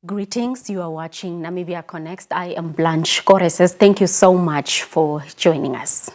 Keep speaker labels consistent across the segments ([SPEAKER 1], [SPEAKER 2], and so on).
[SPEAKER 1] Greetings, you are watching Namibia Connects. I am Blanche Koreses. Thank you so much for joining us.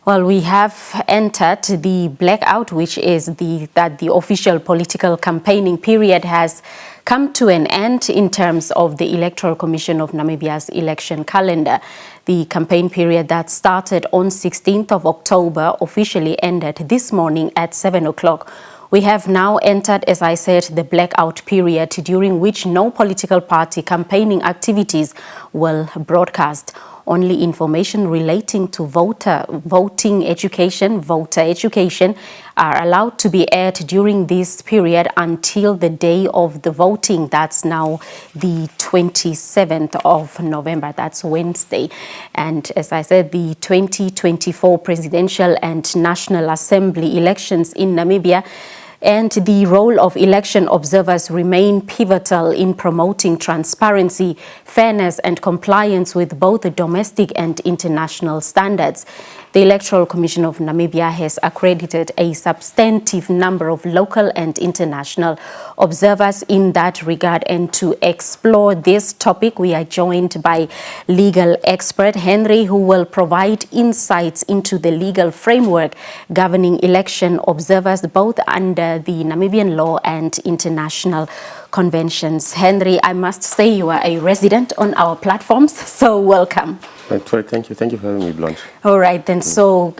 [SPEAKER 1] Well, we have entered the blackout, which is that the official political campaigning period has come to an end in terms of the Electoral Commission of Namibia's election calendar. The campaign period that started on 16th of October officially ended this morning at 7 o'clock. We have now entered, as I said, the blackout period during which no political party campaigning activities will broadcast. Only information relating to voter education are allowed to be aired during this period until the day of the voting. That's now the 27th of November. That's Wednesday. And as I said, the 2024 Presidential and National Assembly elections in Namibia and the role of election observers remain pivotal in promoting transparency, fairness and compliance with both the domestic and international standards. The Electoral Commission of Namibia has accredited a substantive number of local and international observers in that regard. And to explore this topic, we are joined by legal expert Henry, who will provide insights into the legal framework governing election observers, both under the Namibian law and international conventions. Henry, I must say you are a resident on our platforms, so welcome.
[SPEAKER 2] Thank you. Thank you for having me, Blanche.
[SPEAKER 1] All right, then. So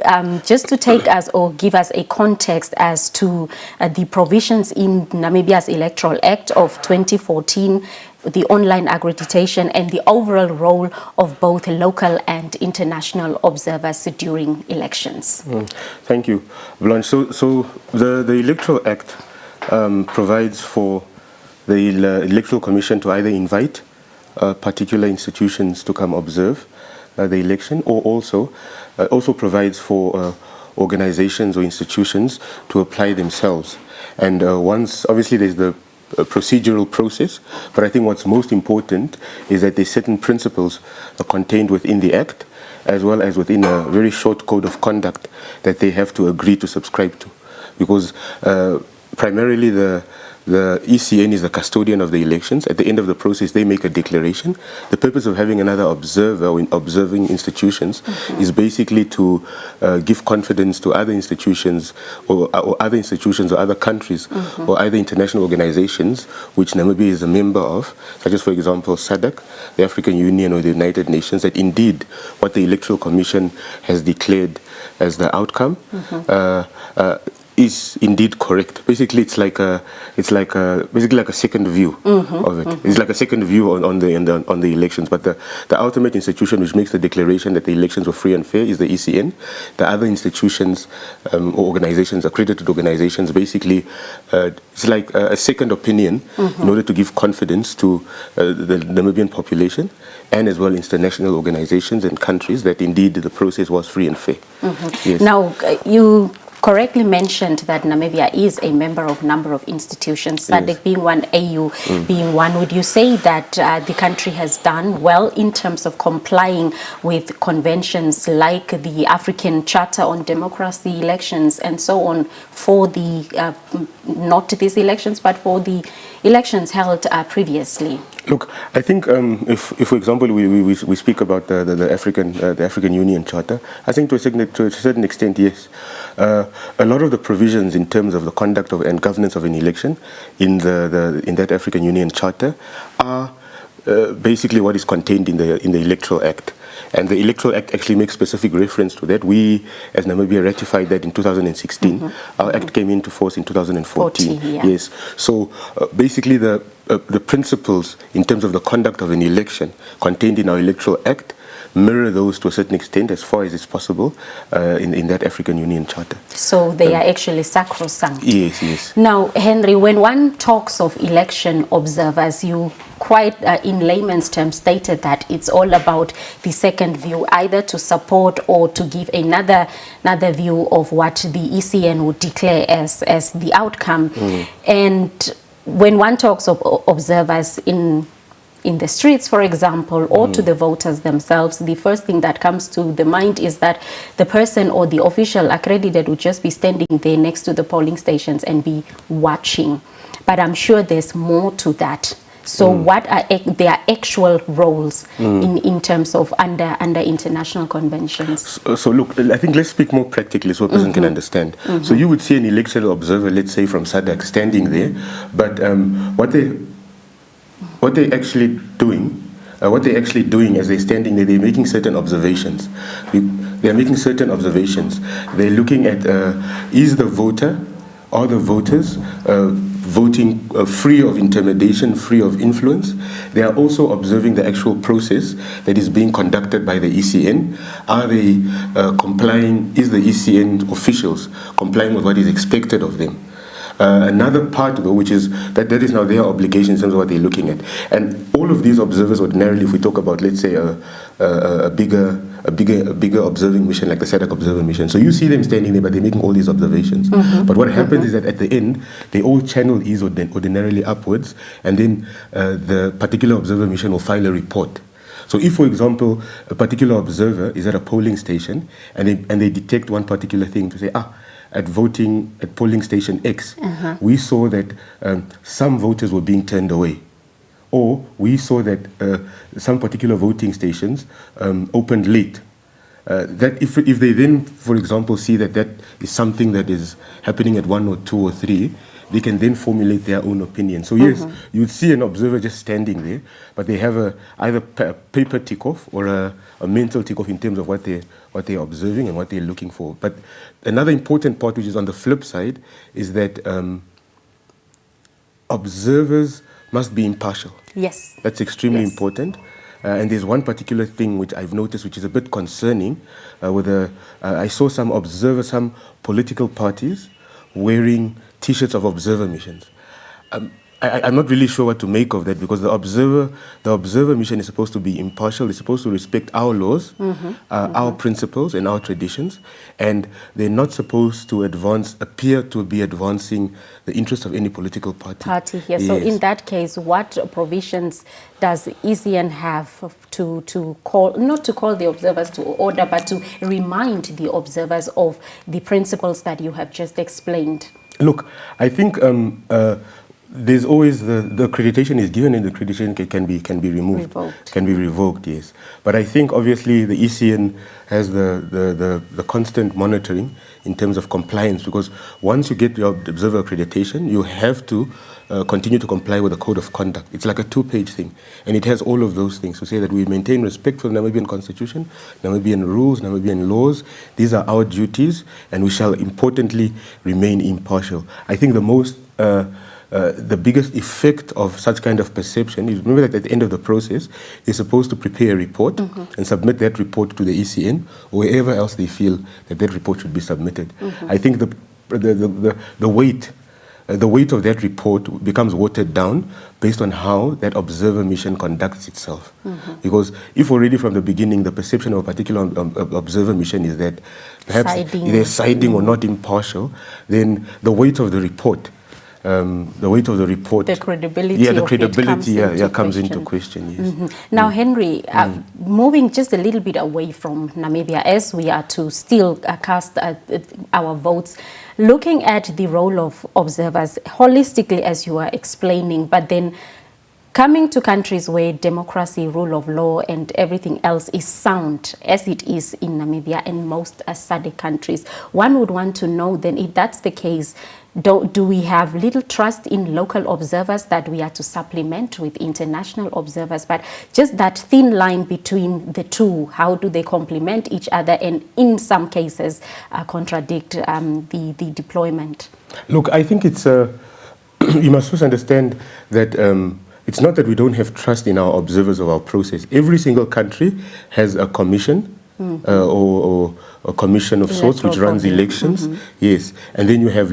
[SPEAKER 1] just to take us or give us a context as to the provisions in Namibia's Electoral Act of 2014, the online accreditation and the overall role of both local and international observers during elections.
[SPEAKER 2] Thank you, Blanche. So the Electoral Act provides for the Electoral Commission to either invite particular institutions to come observe the election, or also provides for organizations or institutions to apply themselves. And once, obviously, there's the procedural process, but I think what's most important is that there's certain principles contained within the Act, as well as within a very short code of conduct that they have to agree to subscribe to. Because primarily the ECN is the custodian of the elections. At the end of the process, they make a declaration. The purpose of having another observer in observing institutions is basically to give confidence to other institutions or other countries or other international organizations which Namibia is a member of, such as, for example, SADC, the African Union or the United Nations, that indeed what the Electoral Commission has declared as the outcome is indeed correct. Basically, it's like a second view of it. It's like a second view on the elections. But the ultimate institution which makes the declaration that the elections were free and fair is the ECN. The other institutions or organizations, accredited organizations, basically it's like a second opinion in order to give confidence to the Namibian population and as well international organizations and countries that indeed the process was free and fair. Yes.
[SPEAKER 1] Now, you correctly mentioned that Namibia is a member of a number of institutions, SADC being one, AU being one. Would you say that the country has done well in terms of complying with conventions like the African Charter on Democracy, elections, and so on for the, not these elections, but for the elections held previously?
[SPEAKER 2] Look, I think if for example, we speak about the African Union Charter, I think to a certain extent, yes. A lot of the provisions in terms of the conduct of and governance of an election in that African Union Charter are basically what is contained in the Electoral Act. And the Electoral Act actually makes specific reference to that. We, as Namibia, ratified that in 2016. Our act came into force in 2014. Yes. So basically the principles in terms of the conduct of an election contained in our Electoral Act mirror those to a certain extent as far as it's possible in that African Union Charter.
[SPEAKER 1] So they are actually sacrosanct.
[SPEAKER 2] Yes, yes.
[SPEAKER 1] Now, Henry, when one talks of election observers, you quite in layman's terms stated that it's all about the second view, either to support or to give another view of what the ECN would declare as the outcome. And when one talks of observers in the streets, for example, or to the voters themselves, the first thing that comes to the mind is that the person or the official accredited would just be standing there next to the polling stations and be watching. but I'm sure there's more to that. So what are their actual roles in terms of under international conventions?
[SPEAKER 2] So look, I think let's speak more practically so a person can understand. So you would see an electoral observer, let's say from SADC, standing there, but what they're actually doing as they're standing there, they're making certain observations. They're making certain observations. They're looking at is the voter or the voters voting free of intimidation, free of influence. They are also observing the actual process that is being conducted by the ECN. Are they complying? Is the ECN officials complying with what is expected of them? Another part, though, which is that is now their obligation in terms of what they're looking at. And all of these observers, ordinarily, if we talk about, let's say, a bigger observing mission like the SADC observer mission. So you see them standing there, but they're making all these observations. But what happens is that at the end, they all channel ease ordinarily upwards, and then the particular observer mission will file a report. So if, for example, a particular observer is at a polling station and they detect one particular thing to say, at polling station X, we saw that some voters were being turned away. Or we saw that some particular voting stations opened late. That if they then, for example, see that is something that is happening at 1 or 2 or 3, they can then formulate their own opinion. So yes, you'd see an observer just standing there, but they have either a paper tick-off or a mental tick-off in terms of what they're observing and what they're looking for. But another important part, which is on the flip side, is that observers must be impartial.
[SPEAKER 1] Yes.
[SPEAKER 2] That's extremely important. And there's one particular thing which I've noticed which is a bit concerning. I saw some political parties wearing T-shirts of observer missions. I'm not really sure what to make of that, because the observer mission is supposed to be impartial. It's supposed to respect our laws, our principles and our traditions, and they're not supposed to appear to be advancing the interests of any political party.
[SPEAKER 1] Here. Yes. So in that case, what provisions does ECN have to call, not to call the observers to order, but to remind the observers of the principles that you have just explained?
[SPEAKER 2] Look, I think there's always the accreditation is given, and the accreditation can be removed, can be revoked. Yes, but I think obviously the ECN has the constant monitoring in terms of compliance, because once you get your observer accreditation, you have to continue to comply with the code of conduct. It's like a 2-page thing, and it has all of those things to say that we maintain respect for the Namibian constitution, Namibian rules, Namibian laws. These are our duties, and we shall importantly remain impartial. I think the biggest effect of such kind of perception is, remember that at the end of the process, they're supposed to prepare a report and submit that report to the ECN or wherever else they feel that report should be submitted. I think the weight of that report becomes watered down based on how that observer mission conducts itself. Because if already from the beginning the perception of a particular observer mission is that perhaps they're siding or not impartial, then the weight of the report, the credibility, comes into question. Yes.
[SPEAKER 1] Now, Henry, moving just a little bit away from Namibia, as we are to still cast our votes, looking at the role of observers holistically, as you are explaining, but then coming to countries where democracy, rule of law, and everything else is sound, as it is in Namibia and most SADC countries, one would want to know then, if that's the case, do we have little trust in local observers that we are to supplement with international observers? But just that thin line between the two, how do they complement each other and in some cases contradict the deployment?
[SPEAKER 2] Look, I think it's you must first understand that it's not that we don't have trust in our observers of our process. Every single country has a commission or a commission of sorts which runs elections. Yes, and then you have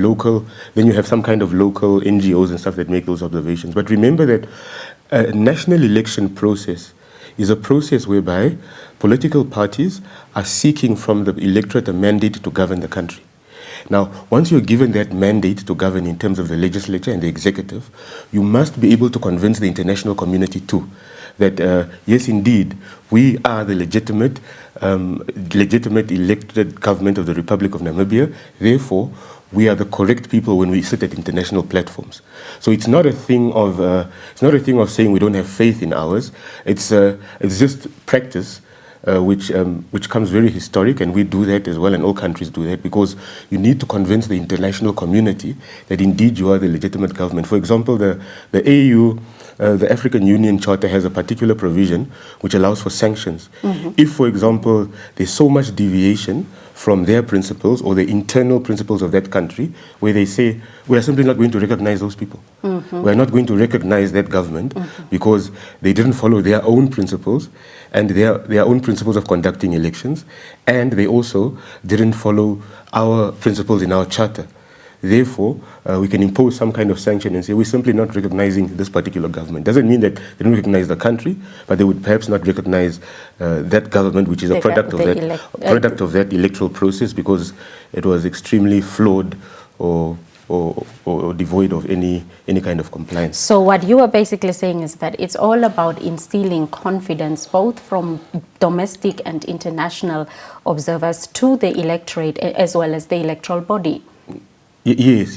[SPEAKER 2] some kind of local NGOs and stuff that make those observations. But remember that a national election process is a process whereby political parties are seeking from the electorate a mandate to govern the country. Now, once you're given that mandate to govern in terms of the legislature and the executive, you must be able to convince the international community too that, yes, indeed, we are the legitimate elected government of the Republic of Namibia. Therefore, we are the correct people when we sit at international platforms. So it's not a thing of saying we don't have faith in ours. It's just practice, which comes very historic, and we do that as well, and all countries do that, because you need to convince the international community that indeed you are the legitimate government. For example, the AU, the African Union Charter, has a particular provision which allows for sanctions. If, for example, there's so much deviation from their principles or the internal principles of that country, where they say, we are simply not going to recognize those people. We are not going to recognize that government because they didn't follow their own principles and their own principles of conducting elections, and they also didn't follow our principles in our charter. Therefore, we can impose some kind of sanction and say we're simply not recognizing this particular government. Doesn't mean that they don't recognize the country, but they would perhaps not recognize that government, which is a product of that electoral process, because it was extremely flawed or devoid of any kind of compliance.
[SPEAKER 1] So what you are basically saying is that it's all about instilling confidence, both from domestic and international observers to the electorate as well as the electoral body.
[SPEAKER 2] Yes.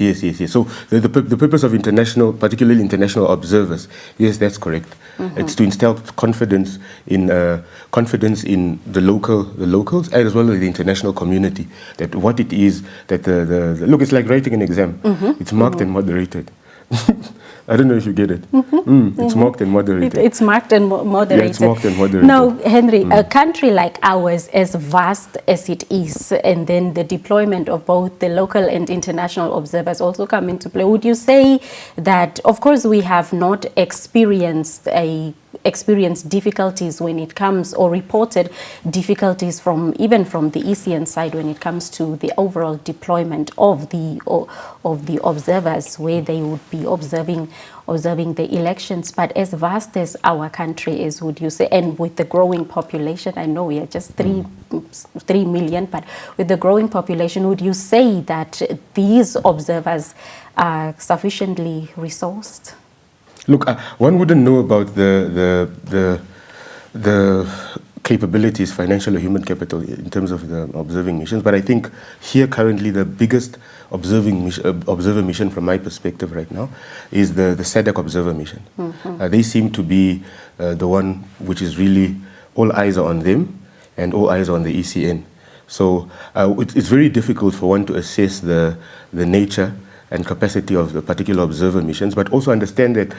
[SPEAKER 2] So the purpose of international, particularly international observers, yes, that's correct. It's to instill confidence in the locals as well as the international community, that what it is that look, it's like writing an exam. It's marked and moderated. I don't know if you get it. It's marked and moderated.
[SPEAKER 1] It's marked and moderated.
[SPEAKER 2] Yeah, it's marked and moderated.
[SPEAKER 1] Now, Henry, a country like ours, as vast as it is, and then the deployment of both the local and international observers also come into play. Would you say that, of course, we have not experienced difficulties when it comes, or reported difficulties even from the ECN side when it comes to the overall deployment of the observers, where they would be observing the elections? But as vast as our country is, would you say, and with the growing population, I know we are just 3 million, but with the growing population, would you say that these observers are sufficiently resourced?
[SPEAKER 2] Look, one wouldn't know about the capabilities, financial or human capital, in terms of the observing missions. But I think here currently the biggest observer mission from my perspective right now is the SADC observer mission. They seem to be the one which is really all eyes are on them and all eyes are on the ECN. So it's very difficult for one to assess the nature and capacity of the particular observer missions, but also understand that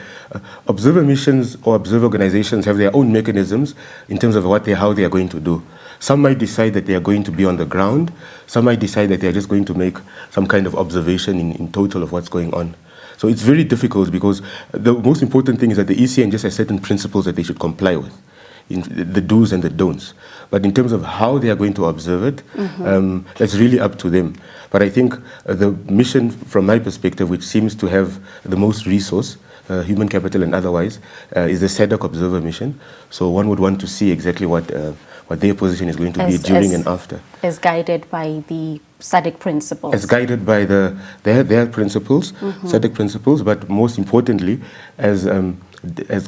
[SPEAKER 2] observer missions or observer organizations have their own mechanisms in terms of how they are going to do. Some might decide that they are going to be on the ground. Some might decide that they are just going to make some kind of observation in total of what's going on. So it's very difficult, because the most important thing is that the ECN just has certain principles that they should comply with, in the do's and the don'ts. But in terms of how they are going to observe it, that's really up to them. But I think the mission, from my perspective, which seems to have the most resource, human capital and otherwise, is the SADC observer mission. So one would want to see exactly what their position is going to be during and after. As
[SPEAKER 1] guided by the SADC principles.
[SPEAKER 2] As guided by their principles, SADC principles, but most importantly, as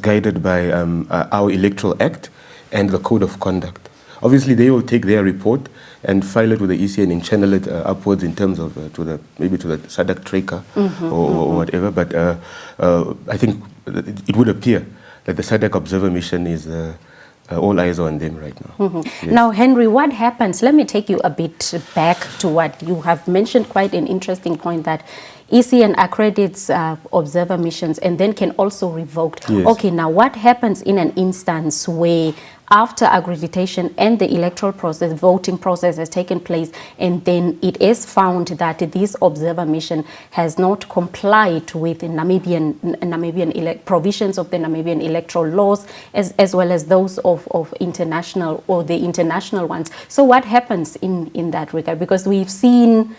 [SPEAKER 2] guided by our Electoral Act and the Code of Conduct. Obviously, they will take their report and file it with the ECN and channel it upwards in terms of maybe to the SADC tracker or whatever. But I think it would appear that the SADC observer mission is all eyes on them right now. Yes.
[SPEAKER 1] Now, Henry, what happens? Let me take you a bit back to what you have mentioned, quite an interesting point, that ECN accredits observer missions and then can also revoke.
[SPEAKER 2] Yes.
[SPEAKER 1] Okay, now what happens in an instance where after accreditation and the electoral process, voting process has taken place, and then it is found that this observer mission has not complied with the Namibian provisions of the Namibian electoral laws, as well as those of international, or the international ones? So what happens in that regard? Because we've seen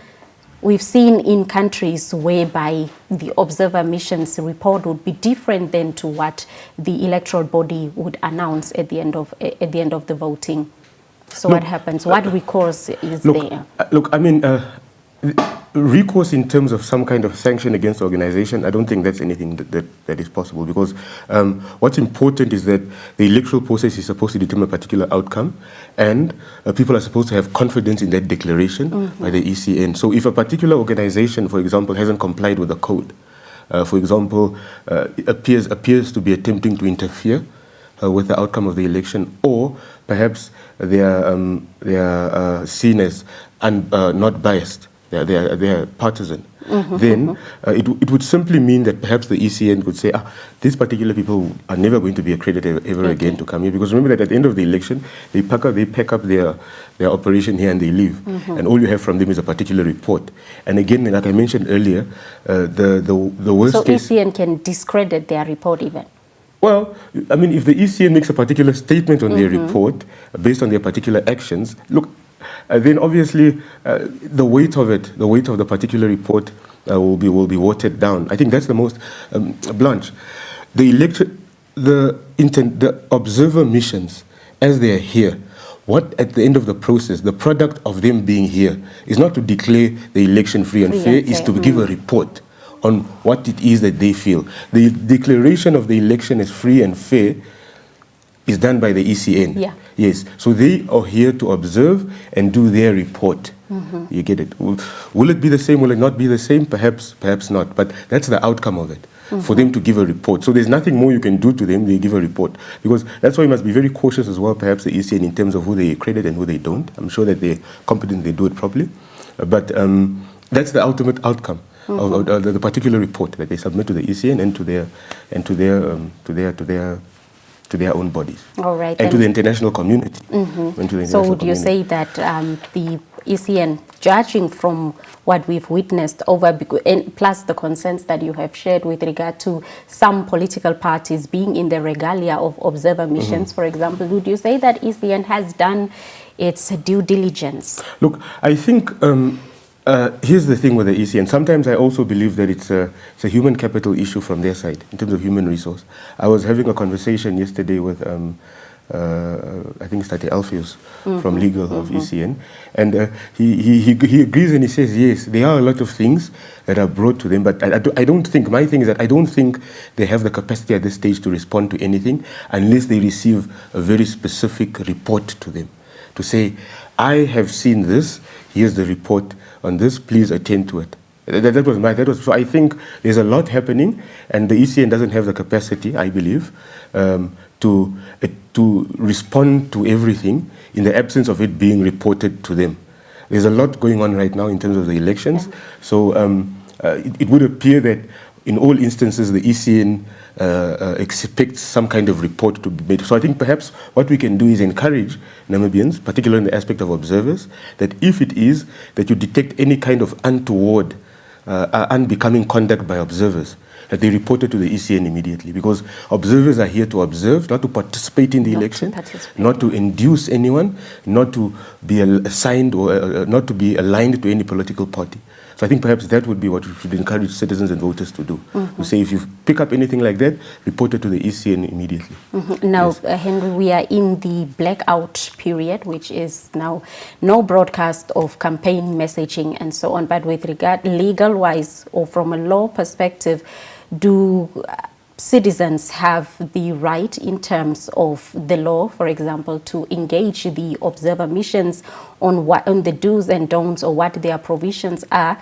[SPEAKER 1] in countries whereby the observer missions report would be different than to what the electoral body would announce at the end of the voting. So what happens? What recourse is there?
[SPEAKER 2] Look, I mean, recourse in terms of some kind of sanction against the organization, I don't think that's anything that is possible, because what's important is that the electoral process is supposed to determine a particular outcome, and people are supposed to have confidence in that declaration by the ECN. So if a particular organization, for example, hasn't complied with the code, for example, appears to be attempting to interfere with the outcome of the election, or perhaps they are seen as not biased, they are partisan, then it would simply mean that perhaps the ECN could say, these particular people are never going to be accredited ever again to come here, because remember that at the end of the election, they pack up their operation here and they leave, and all you have from them is a particular report. And again, like I mentioned earlier, the worst case...
[SPEAKER 1] So ECN can discredit their report even?
[SPEAKER 2] Well, I mean, if the ECN makes a particular statement on their report based on their particular actions, look, then obviously the weight of the particular report will be watered down. I think that's the most blunt. The observer missions, as they are here, what at the end of the process, the product of them being here is not to declare the election free and fair, is to give a report on what it is that they feel. The declaration of the election as free and fair is done by the ECN.
[SPEAKER 1] Yeah.
[SPEAKER 2] Yes. So they are here to observe and do their report. You get it? Will it be the same? Will it not be the same? Perhaps not. But that's the outcome of it, for them to give a report. So there's nothing more you can do to them. They give a report. Because that's why you must be very cautious as well, perhaps the ECN, in terms of who they accredit and who they don't. I'm sure that they're competent, they do it properly. But that's the ultimate outcome of the particular report that they submit to the ECN and to their own bodies.
[SPEAKER 1] All right,
[SPEAKER 2] and to the international community.
[SPEAKER 1] So would you say that the ECN, judging from what we've witnessed over, and plus the concerns that you have shared with regard to some political parties being in the regalia of observer missions, for example, would you say that ECN has done its due diligence?
[SPEAKER 2] Look, I think here's the thing with the ECN. Sometimes I also believe that it's a human capital issue from their side in terms of human resource. I was having a conversation yesterday with I think it's Tate Alpheus from legal of ECN, and he agrees, and he says yes, there are a lot of things that are brought to them, but I don't think, my thing is that I don't think they have the capacity at this stage to respond to anything unless they receive a very specific report to them, to say, I have seen this, here's the report on this, please attend to it. So I think there's a lot happening, and the ECN doesn't have the capacity, I believe, to respond to everything in the absence of it being reported to them. There's a lot going on right now in terms of the elections, so it would appear that in all instances the ECN expects some kind of report to be made. So I think perhaps what we can do is encourage Namibians, particularly in the aspect of observers, that if it is that you detect any kind of untoward, unbecoming conduct by observers, that they report it to the ECN immediately, because observers are here to observe, not to participate in the election, not to induce anyone, not to be assigned or not to be aligned to any political party. So I think perhaps that would be what we should encourage citizens and voters to do. To say, if you pick up anything like that, report it to the ECN immediately.
[SPEAKER 1] Now, Henry, we are in the blackout period, which is now no broadcast of campaign messaging and so on. But with regard legal-wise or from a law perspective, do citizens have the right in terms of the law, for example, to engage the observer missions on the do's and don'ts, or what their provisions are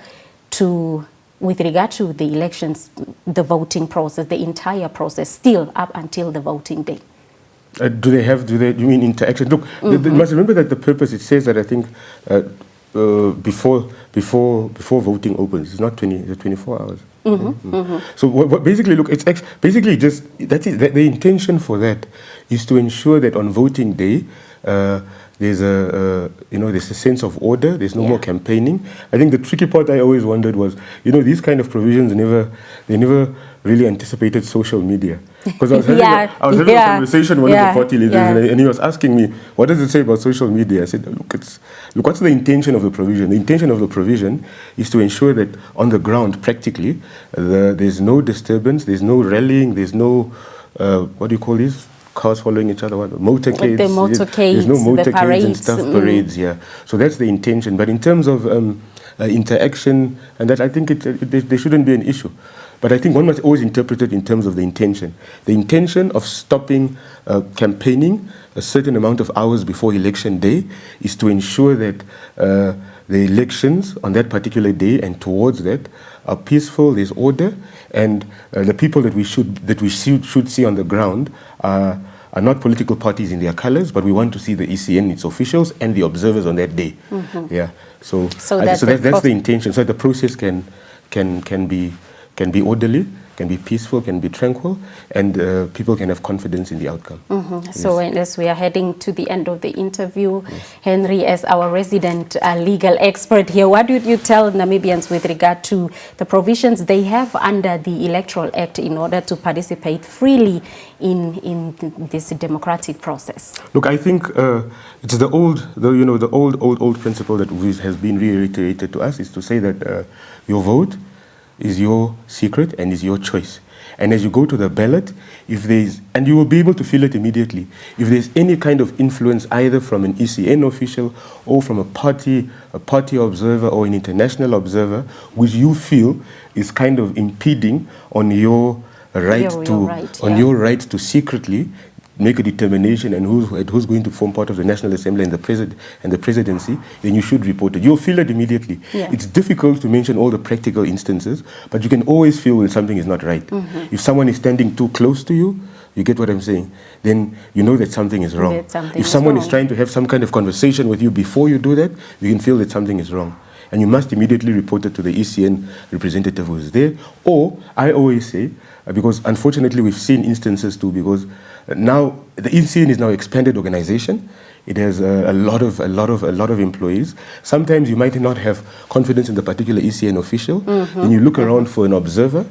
[SPEAKER 1] with regard to the elections, the voting process, the entire process, still up until the voting day?
[SPEAKER 2] Do you mean interaction? Look, you must remember that the purpose, it says that I think before voting opens, it's not 24 hours. So basically, look, it's basically just the intention for that is to ensure that on voting day there's a sense of order. There's no more campaigning. I think the tricky part I always wondered was, these kind of provisions never really anticipated social media. Because I was having a conversation with one of the 40 leaders, and he was asking me, what does it say about social media? I said, look, what's the intention of the provision? The intention of the provision is to ensure that on the ground, practically, there's no disturbance, there's no rallying, there's no, what do you call these? Cars following each other, motorcades.
[SPEAKER 1] The motorcades,
[SPEAKER 2] there's no motorcades
[SPEAKER 1] parades,
[SPEAKER 2] and stuff, parades, So that's the intention. But in terms of interaction, and that I think there shouldn't be an issue. But I think one must always interpret it in terms of the intention. The intention of stopping campaigning a certain amount of hours before election day is to ensure that the elections on that particular day and towards that are peaceful, there's order, and the people that we should see on the ground are not political parties in their colors, but we want to see the ECN, its officials, and the observers on that day. Yeah. So that's the intention. So the process can be orderly, can be peaceful, can be tranquil, and people can have confidence in the outcome. Yes.
[SPEAKER 1] So as we are heading to the end of the interview, Henry, as our resident legal expert here, what would you tell Namibians with regard to the provisions they have under the Electoral Act in order to participate freely in this democratic process?
[SPEAKER 2] Look, I think it's the old principle that has been reiterated to us, is to say that your vote is your secret and is your choice. And as you go to the ballot, and you will be able to feel it immediately, if there's any kind of influence either from an ECN official or from a party observer or an international observer, which you feel is kind of impeding on your right to secretly make a determination and who's going to form part of the National Assembly and the presidency, then you should report it. You'll feel it immediately. Yeah. It's difficult to mention all the practical instances, but you can always feel when something is not right. If someone is standing too close to you, you get what I'm saying, then you know that something is wrong. If someone is trying to have some kind of conversation with you before you do that, you can feel that something is wrong. And you must immediately report it to the ECN representative who is there. Or, I always say, because unfortunately we've seen instances too, because now the ECN is now an expanded organization. It has a lot of employees. Sometimes you might not have confidence in the particular ECN official, and you look around for an observer,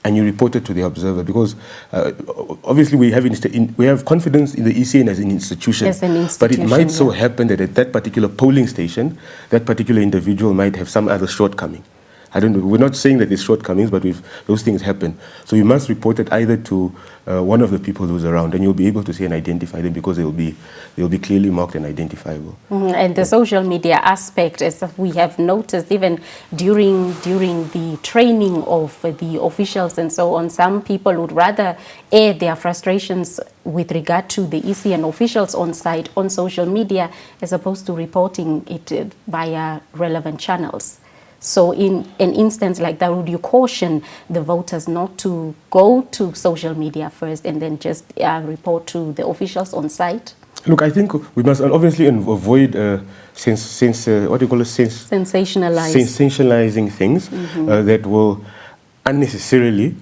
[SPEAKER 2] and you report it to the observer, because obviously we have confidence in the ECN as an institution. But it might so happen that at that particular polling station, that particular individual might have some other shortcoming. I don't know. We're not saying that there's shortcomings, but those things happen. So you must report it either to one of the people who's around, and you'll be able to see and identify them, because they'll be clearly marked and identifiable.
[SPEAKER 1] And the social media aspect, as we have noticed, even during the training of the officials and so on, some people would rather air their frustrations with regard to the ECN officials on site on social media, as opposed to reporting it via relevant channels. So in an instance like that, would you caution the voters not to go to social media first and then just report to the officials on site?
[SPEAKER 2] Look, I think we must obviously avoid sensationalizing things that will unnecessarily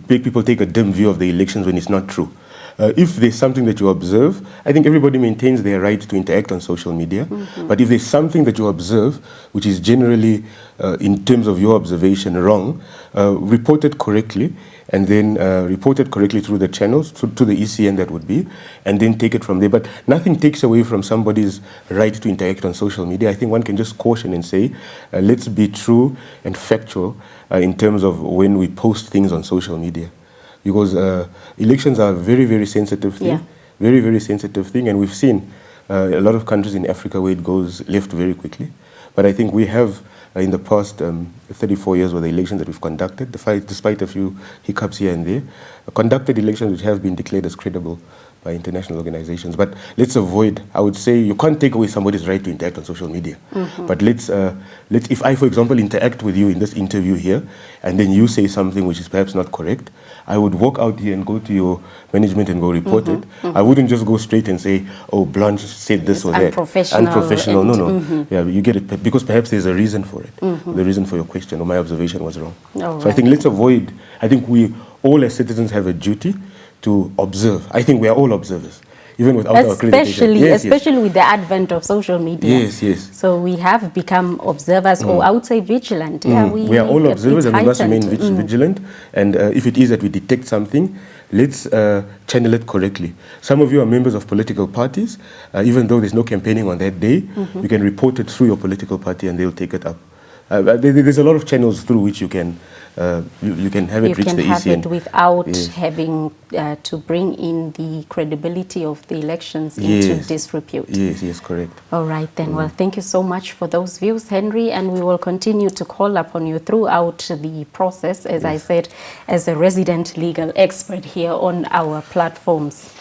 [SPEAKER 2] make people take a dim view of the elections when it's not true. If there's something that you observe, I think everybody maintains their right to interact on social media. But if there's something that you observe, which is generally, in terms of your observation, wrong, report it correctly, and then report it correctly through the channels, to the ECN that would be, and then take it from there. But nothing takes away from somebody's right to interact on social media. I think one can just caution and say, let's be true and factual in terms of when we post things on social media. Because elections are a very, very sensitive thing, very, very sensitive thing, and we've seen a lot of countries in Africa where it goes left very quickly. But I think we have, in the past 34 years with the elections that we've conducted, despite a few hiccups here and there, conducted elections which have been declared as credible by international organizations. But let's avoid, I would say, you can't take away somebody's right to interact on social media. But let's, if I, for example, interact with you in this interview here, and then you say something which is perhaps not correct, I would walk out here and go to your management and go report it. I wouldn't just go straight and say, oh, Blanche said this or that. Unprofessional. No. Yeah, you get it, because perhaps there's a reason for it. The reason for your question or my observation was wrong. So I think let's avoid, I think we all as citizens have a duty to observe. I think we are all observers, even without our accreditation.
[SPEAKER 1] Especially with the advent of social media.
[SPEAKER 2] Yes.
[SPEAKER 1] So we have become observers, or I would say vigilant.
[SPEAKER 2] We are all observers, and we must remain vigilant. And if it is that we detect something, let's channel it correctly. Some of you are members of political parties. Even though there's no campaigning on that day, you can report it through your political party, and they'll take it up There's a lot of channels through which you can have it reach the EC.
[SPEAKER 1] You can have it without having to bring in the credibility of the elections into disrepute.
[SPEAKER 2] Yes, correct.
[SPEAKER 1] All right then. Well, thank you so much for those views, Henry, and we will continue to call upon you throughout the process, as I said, as a resident legal expert here on our platforms.